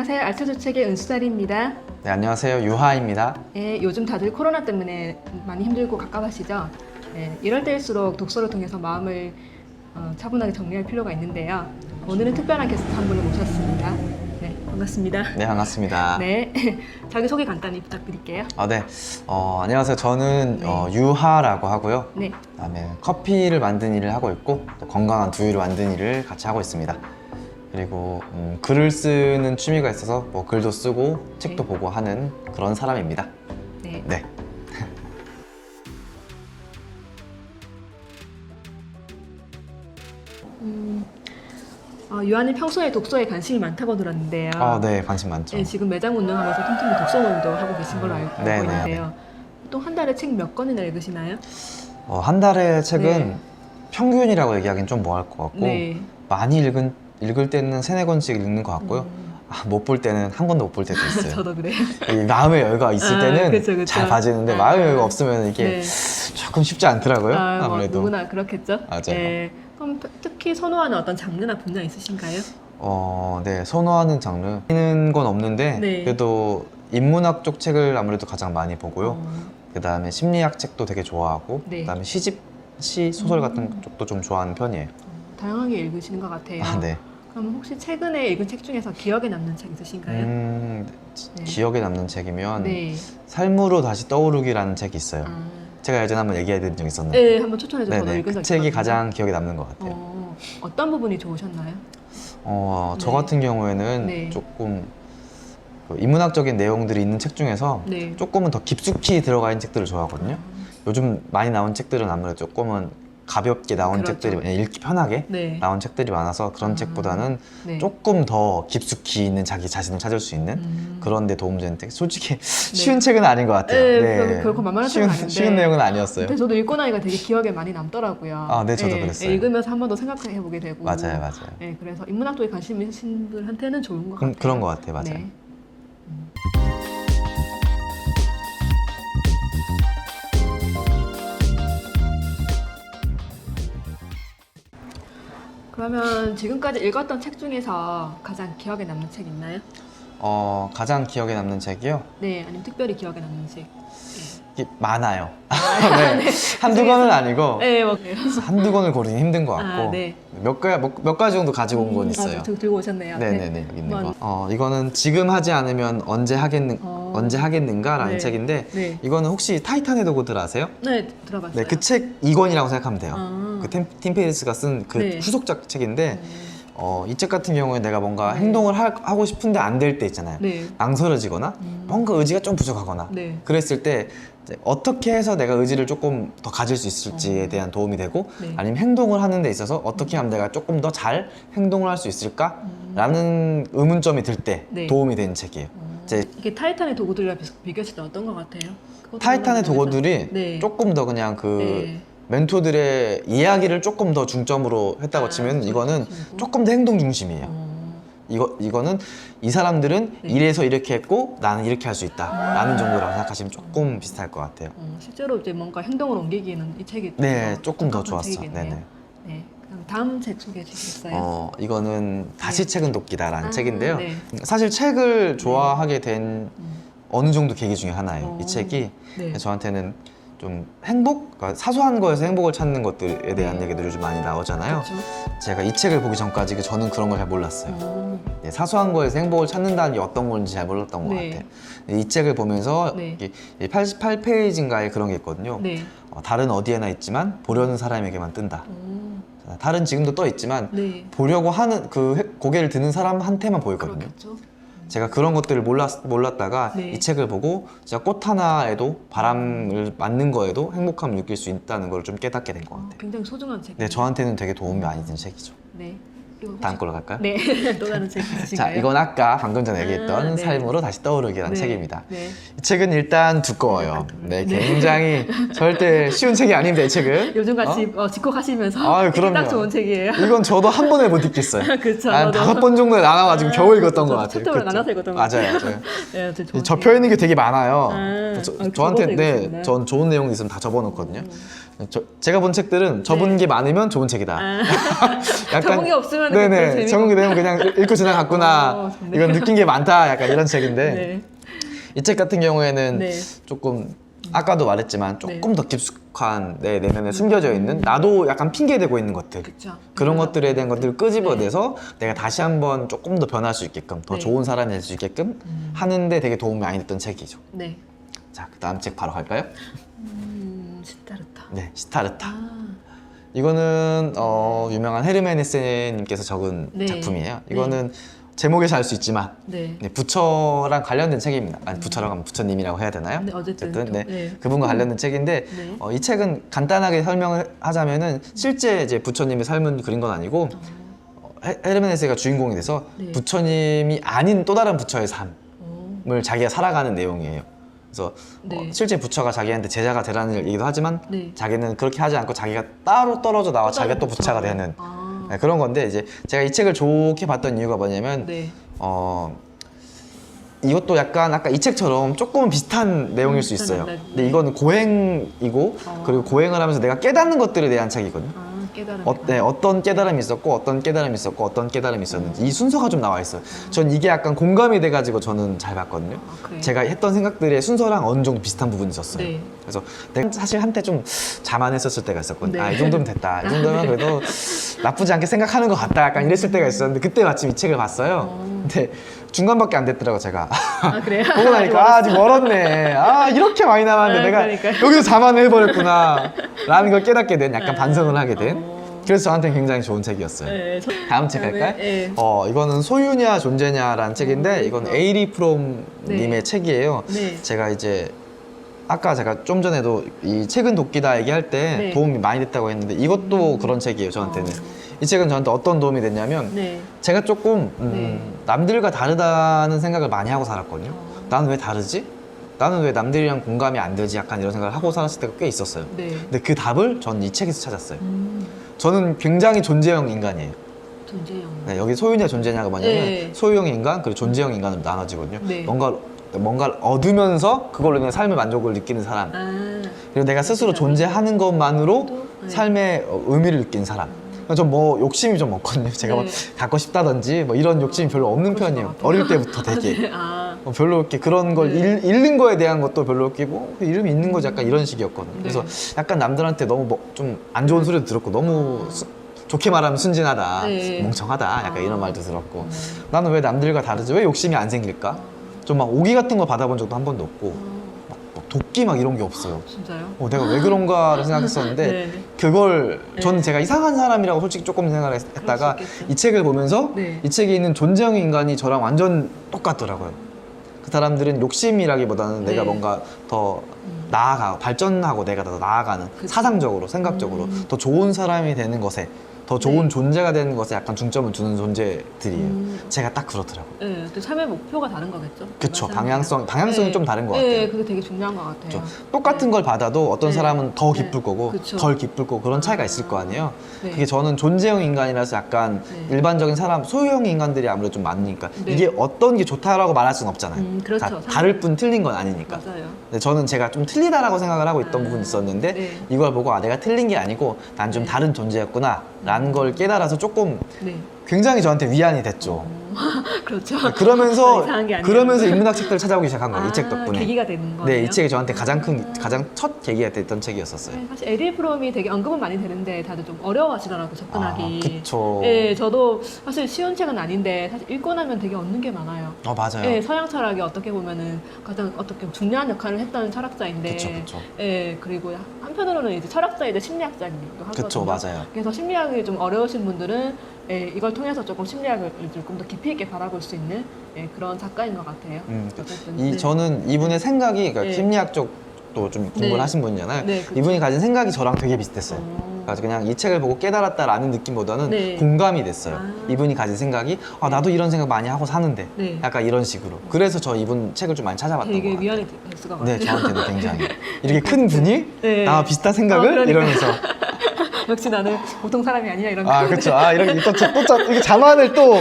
안녕하세요. 알차저책의 은수달입니다. 네, 안녕하세요. 유하입니다. 네, 요즘 다들 코로나 때문에 많이 힘들고 갑갑하시죠? 네, 이럴 때일수록 독서를 통해서 마음을 차분하게 정리할 필요가 있는데요. 오늘은 특별한 게스트 한 분을 모셨습니다. 네, 반갑습니다. 네, 반갑습니다. 네, 자기소개 간단히 부탁드릴게요. 네. 안녕하세요. 저는 네. 유하라고 하고요. 네, 그다음에 커피를 만드는 일을 하고 있고 또 건강한 두유를 만드는 일을 같이 하고 있습니다. 그리고 글을 쓰는 취미가 있어서 뭐 글도 쓰고 책도 보고 하는 그런 사람입니다. 네. 네. 유한이 평소에 독서에 관심이 많다고 들었는데요. 네, 관심 많죠. 네, 지금 매장 운영하면서 틈틈이 독서모임도 하고 계신 걸로 알고 네, 있는데요. 보통 한 달에 책 몇 권이나 읽으시나요? 한 달에 책은 네. 평균이라고 얘기하기는 좀 뭐 할 것 같고 네. 많이 읽을 때는 3-4권씩 읽는 것 같고요. 못 볼 때는 한 권도 못 볼 때도 있어요. 저도 그래요. 이 마음의 여유가 있을 때는 그쵸. 잘 봐지는데 마음의 여유가 없으면 이게 네. 조금 쉽지 않더라고요. 뭐 아무래도. 누구나 그렇겠죠. 맞아요. 네. 그럼 특히 선호하는 어떤 장르나 분야 있으신가요? 네, 선호하는 장르 있는 건 없는데 네. 그래도 인문학 쪽 책을 아무래도 가장 많이 보고요. 어, 그 다음에 심리학 책도 되게 좋아하고 네. 그 다음에 시 소설 같은 쪽도 좀 좋아하는 편이에요. 다양하게 읽으시는 것 같아요. 네. 그럼 혹시 최근에 읽은 책 중에서 기억에 남는 책 있으신가요? 네. 네. 기억에 남는 책이면 네. 삶으로 다시 떠오르기라는 책이 있어요. 아, 제가 예전에 한번 얘기해드린 적 있었는데 네, 한번 추천해 주셔서 네네, 읽은 적 그 책이 있거든요. 가장 기억에 남는 것 같아요. 어떤 부분이 좋으셨나요? 저 네. 같은 경우에는 네. 조금 그 인문학적인 내용들이 있는 책 중에서 네. 조금은 더 깊숙이 들어가 있는 책들을 좋아하거든요. 요즘 많이 나온 책들은 아무래도 조금은 가볍게 나온 그렇죠. 책들이 읽기 편하게 네. 나온 책들이 많아서 그런 책보다는 네. 조금 더 깊숙이 있는 자기 자신을 찾을 수 있는 그런 데 도움되는 책. 솔직히 쉬운 네. 책은 아닌 것 같아요. 네, 결코 만만한 책은 아닌데 쉬운 내용은 아니었어요. 근데 저도 읽고 나니까 되게 기억에 많이 남더라고요. 네, 저도 그랬어요. 읽으면서 한 번 더 생각해 보게 되고. 맞아요. 네, 그래서 인문학 쪽에 관심 있으신 분한테는 좋은 것 같아요. 그런 것 같아요. 맞아요. 네. 그러면 지금까지 읽었던 책 중에서 가장 기억에 남는 책 있나요? 가장 기억에 남는 책이요? 네, 아니면 특별히 기억에 남는 책. 이게 많아요. 네. 한두 권은 아니고 네, 뭐 그래요. 한두 권을 고르기 힘든 것 같고 네. 몇 가지 정도 가지고 온 건 있어요. 들고 오셨네요. 네네네, 여기 있는 한번. 거. 이거는 지금 하지 않으면 언제 하겠는가라는 네. 책인데 네. 이거는 혹시 타이탄의 도구들 아세요? 네, 들어봤어요. 네, 그 책 2권이라고 생각하면 돼요. 아. 그 팀 페리스가 쓴 그 네. 후속작 책인데 이 책 같은 경우에 내가 뭔가 행동을 하고 싶은데 안 될 때 있잖아요. 네. 망설여지거나 뭔가 의지가 좀 부족하거나 네. 그랬을 때 이제 어떻게 해서 내가 의지를 조금 더 가질 수 있을지에 대한 도움이 되고 네. 아니면 행동을 하는 데 있어서 어떻게 하면 내가 조금 더 잘 행동을 할 수 있을까라는 의문점이 들 때 네. 도움이 되는 책이에요. 이제 이게 타이탄의 도구들이랑 비교했을 때 어떤 것 같아요? 그것도 타이탄의 궁금해서. 도구들이 네. 조금 더 그냥 그 네. 멘토들의 이야기를 조금 더 중점으로 했다고 치면 이거는 중심이고. 조금 더 행동 중심이에요. 어, 이거는 이 사람들은 네. 이래서 이렇게 했고 나는 이렇게 할 수 있다라는 정도라고 생각하시면 조금 비슷할 것 같아요. 실제로 이제 뭔가 행동을 옮기기에는 이 책이 네, 더 조금 더 적합한 좋았어. 책이겠네요. 네네. 네. 그럼 다음 책 소개해 주시겠어요? 이거는 다시 책은 돕기다라는 책인데요. 네. 사실 책을 좋아하게 된 어느 정도 계기 중에 하나예요. 이 책이 네. 저한테는 좀 그러니까 사소한 거에서 행복을 찾는 것들에 대한 얘기들이 요즘 많이 나오잖아요. 그렇죠. 제가 이 책을 보기 전까지 저는 그런 걸 잘 몰랐어요. 네. 사소한 거에서 행복을 찾는다는 게 어떤 건지 잘 몰랐던 것 네. 같아요. 이 책을 보면서 네. 88페이지인가에 그런 게 있거든요. 네. 달은 어디에나 있지만 보려는 사람에게만 뜬다. 달은 지금도 떠 있지만 네. 보려고 하는 고개를 드는 사람한테만 보이거든요. 그렇겠죠. 제가 그런 것들을 몰랐다가 네. 이 책을 보고 진짜 꽃 하나에도 바람을 맞는 거에도 행복함을 느낄 수 있다는 걸 좀 깨닫게 된 것 같아요. 굉장히 소중한 책. 네, 저한테는 되게 도움이 많이 된 책이죠. 네. 이거 혹시- 다음 걸로 갈까요? 네. 또 다른 책 있으신가요? 자, 이건 아까 방금 전에 얘기했던 네. 삶으로 다시 떠오르기라는 네. 책입니다. 네. 이 책은 일단 두꺼워요. 네, 굉장히 절대 쉬운 책이 아닙니다, 이 책은. 요즘같이 집콕하시면서 아유, 읽기 그럼요. 딱 좋은 책이에요. 이건 저도 한 번에 못 읽겠어요. 그렇죠. 한 저도. 5번 정도에 나눠가지고 겨우 읽었던 것 저도 같아요. 챕터를 그쵸? 나눠서 읽었던 것 맞아요, 같아요. 맞아요. 네, 되게 좋은 접혀 있는 게 되게 많아요. 저번에 저한테 읽으셨나요? 전 좋은 내용 있으면 다 접어놓거든요. 제가 본 책들은 접은 게 많으면 좋은 책이다. 적은 게 없으면 적응하는 게 네네. 재미가 적응이 되면 그냥 읽고 지나갔구나. 좋네요. 이건 느낀 게 많다. 약간 이런 책인데 네. 이 책 같은 경우에는 네. 조금 아까도 말했지만 조금 네. 더 깊숙한 내 내면에 숨겨져 있는 나도 약간 핑계대고 있는 것들 그쵸. 그런 맞아요. 것들에 대한 것들을 끄집어내서 내가 다시 한번 조금 더 변할 수 있게끔 더 네. 좋은 사람이 될 수 있게끔 하는데 되게 도움이 많이 됐던 책이죠. 네. 자, 그 다음 책 바로 갈까요? 시타르타. 네, 시타르타. 아, 이거는 유명한 헤르멘 헤세님께서 적은 네. 작품이에요. 이거는 제목에서 알 수 있지만 네. 네, 부처랑 관련된 책입니다. 아니, 부처라고 하면 부처님이라고 해야 되나요? 네, 어쨌든 네, 네. 그분과 관련된 책인데 네. 이 책은 간단하게 설명을 하자면은 실제 이제 부처님의 삶은 그린 건 아니고 헤르멘 헤세가 주인공이 돼서 네. 부처님이 아닌 또 다른 부처의 삶을 오. 자기가 살아가는 내용이에요. 그래서 네. 실제 부처가 자기한테 제자가 되라는 얘기도 하지만 네. 자기는 그렇게 하지 않고 자기가 따로 떨어져 나와 자기가 또 부처가 되는 아. 네, 그런 건데 이제 제가 이 책을 좋게 봤던 이유가 뭐냐면 네. 이것도 약간 아까 이 책처럼 조금 비슷한 내용일 수 있어요. 네. 근데 이거는 고행이고 그리고 고행을 하면서 내가 깨닫는 것들에 대한 책이거든요. 아, 깨달음. 어떤 깨달음이 있었고 어떤 깨달음이 있었고 어떤 깨달음이 있었는지 이 순서가 좀 나와 있어요. 전 이게 약간 공감이 돼가지고 저는 잘 봤거든요. 아, 그래요? 제가 했던 생각들의 순서랑 어느 정도 비슷한 부분이 있었어요. 네. 그래서 내가 사실 한때 좀 자만했었을 때가 있었거든요. 네. 이 정도면 됐다. 이 정도면 그래도 나쁘지 않게 생각하는 것 같다. 약간 이랬을 때가 있었는데 그때 마침 이 책을 봤어요. 근데 중간밖에 안 됐더라고 제가. 아, 그래요? 보고 나니까 아직 멀었네. 이렇게 많이 남았는데 내가 그러니까요. 여기서 자만해버렸구나 라는 걸 깨닫게 된 약간 반성을 하게 된 어. 그래서 저한테는 굉장히 좋은 책이었어요. 네. 다음 책 갈까요? 네. 이거는 소유냐 존재냐라는 책인데 이건 에이리 프롬 님의 네. 책이에요. 네. 제가 이제 아까 제가 좀 전에도 이 책은 도끼다 얘기할 때 네. 도움이 많이 됐다고 했는데 이것도 그런 책이에요 저한테는. 이 책은 저한테 어떤 도움이 됐냐면 네. 제가 조금 네. 남들과 다르다는 생각을 많이 하고 살았거든요. 나는 왜 다르지? 나는 왜 남들이랑 공감이 안 되지? 약간 이런 생각을 하고 살았을 때가 꽤 있었어요. 네. 근데 그 답을 전 이 책에서 찾았어요. 저는 굉장히 존재형 인간이에요. 존재형. 네, 여기 소유냐 존재냐가 뭐냐면 네. 소유형 인간 그리고 존재형 인간으로 나눠지거든요. 네. 뭔가를 얻으면서 그걸로 인해 삶의 만족을 느끼는 사람. 아. 그리고 내가 스스로 존재하는 것만으로 네. 삶의 의미를 느끼는 사람. 전 뭐 욕심이 좀 없거든요. 제가 뭐 네. 갖고 싶다든지 뭐 이런 욕심이 별로 없는 그러실 편이에요. 것 같아요. 어릴 때부터 되게. 아. 별로 이렇게 그런 걸 네. 잃는 거에 대한 것도 별로 이렇게 뭐 이름이 있는 거지 약간 이런 식이었거든요. 네. 그래서 약간 남들한테 너무 좀 안 좋은 소리도 들었고 너무 좋게 말하면 순진하다, 네. 멍청하다 약간 이런 말도 들었고 나는 왜 남들과 다르지? 왜 욕심이 안 생길까? 좀 막 오기 같은 거 받아본 적도 한 번도 없고 막 도끼 막 이런 게 없어요. 진짜요? 내가 왜 그런가를 생각했었는데 네. 그걸 저는 네. 제가 이상한 사람이라고 솔직히 조금 생각을 했다가 그럴 수 있겠죠. 이 책을 보면서 네. 이 책에 있는 존재형 인간이 저랑 완전 똑같더라고요. 그 사람들은 욕심이라기보다는 네. 내가 뭔가 더 나아가고 발전하고 내가 더 나아가는 그쵸. 사상적으로 생각적으로 더 좋은 사람이 되는 것에 더 좋은 네. 존재가 되는 것에 약간 중점을 두는 존재들이에요. 제가 딱 그렇더라고요. 네, 또 삶의 목표가 다른 거겠죠. 그쵸. 일반 사람들이랑. 방향성이 좀 다른 것 같아요. 네, 그게 되게 중요한 것 같아요. 그렇죠. 똑같은 걸 받아도 어떤 네. 사람은 더 네. 기쁠 거고 그쵸. 덜 기쁠 거고 그런 차이가 있을 거 아니에요. 네. 그게 저는 존재형 인간이라서 약간 네. 일반적인 사람 소유형 인간들이 아무래도 좀 많으니까 네. 이게 어떤 게 좋다라고 말할 수는 없잖아요. 그렇죠. 다를 뿐 틀린 건 아니니까. 맞아요. 근데 저는 제가 좀 틀리다라고 생각을 하고 있던 부분이 있었는데 네. 이걸 보고 내가 틀린 게 아니고 난 좀 네. 다른 존재였구나 라는 걸 깨달아서 조금 네. 굉장히 저한테 위안이 됐죠. 그렇죠. 그러면서 이상한 게 아니라. 그러면서 인문학 책들을 찾아오기 시작한 거예요. 이 책 덕분에. 계기가 되는 거예요. 네, 이 책이 저한테 가장 첫 계기가 됐던 책이었었어요. 네, 사실 에리 프롬이 되게 언급은 많이 되는데 다들 좀 어려워하시더라고요, 접근하기. 그쵸. 네, 저도 사실 쉬운 책은 아닌데 사실 읽고 나면 되게 얻는 게 많아요. 맞아요. 네, 서양 철학이 어떻게 보면은 가장 어떻게 중요한 역할을 했던 철학자인데, 그쵸. 네, 그리고 한편으로는 이제 철학자이자 심리학자이기도 하거든요. 그쵸, 맞아요. 그래서 심리학이 좀 어려우신 분들은 이걸 통해서 조금 심리학을 조금 더 깊이 있게 바라볼 수 있는 그런 작가인 것 같아요. 어쨌든 네. 저는 이분의 생각이 그러니까 네. 심리학 쪽도 좀 공부를 네. 하신 분이잖아요. 네, 그쵸. 이분이 가진 생각이 저랑 되게 비슷했어요. 그래서 그냥 이 책을 보고 깨달았다라는 느낌보다는 네. 공감이 됐어요. 아. 이분이 가진 생각이 나도 이런 생각 많이 하고 사는데 네. 약간 이런 식으로. 그래서 저 이분 책을 좀 많이 찾아봤던 것 되게 같아요. 위안이 될 수가 많아요. 네, 저한테는 굉장히 이렇게 큰 분이 네. 나와 비슷한 생각을 그러니까. 이러면서 역시 나는 보통 사람이 아니야 이런 그렇죠. 이렇게 이렇게 자만을 또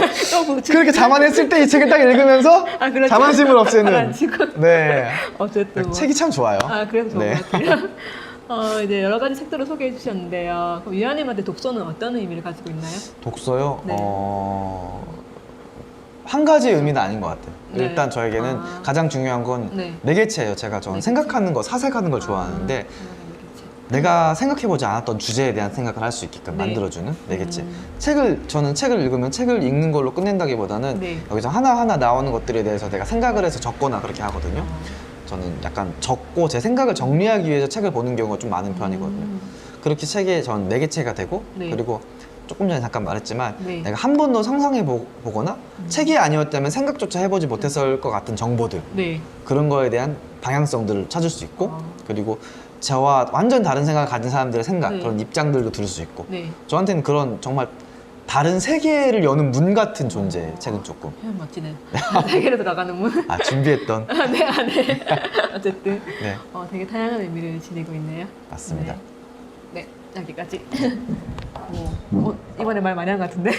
그렇게 자만했을 때 이 책을 딱 읽으면서 그렇죠. 자만심을 없애는. 가라앉히고. 네. 어쨌든 뭐. 책이 참 좋아요. 그래서 좋은 네. 것 같아요. 이제 여러 가지 책들을 소개해 주셨는데요. 그럼 유아님한테 독서는 어떤 의미를 가지고 있나요? 독서요? 네. 한 가지 의미는 아닌 것 같아요. 네. 일단 저에게는 아. 가장 중요한 건 네. 매개체예요. 저는 매개체. 생각하는 거, 사색하는 걸 좋아하는데 내가 생각해보지 않았던 주제에 대한 생각을 할 수 있게끔 네. 만들어주는 매개체. 음. 저는 책을 읽으면 책을 읽는 걸로 끝낸다기보다는 네. 여기서 하나하나 나오는 것들에 대해서 내가 생각을 해서 적거나 그렇게 하거든요. 저는 약간 적고 제 생각을 정리하기 위해서 책을 보는 경우가 좀 많은 편이거든요. 그렇게 책에 전 매개체가 되고 네. 그리고 조금 전에 잠깐 말했지만 네. 내가 한 번도 상상해 보거나 책이 아니었다면 생각조차 해보지 못했을 것 같은 정보들 네. 그런 거에 대한 방향성들을 찾을 수 있고 아. 그리고 저와 완전 다른 생각을 가진 사람들의 생각 네. 그런 입장들도 들을 수 있고 네. 저한테는 그런 정말 다른 세계를 여는 문 같은 존재예요. 책은 조금 멋지네요. 세계로 들어가는 문. 준비했던 네. 어쨌든 네 되게 다양한 의미를 지니고 있네요. 맞습니다. 네, 여기까지. 이번에 말 많이 한 것 같은데.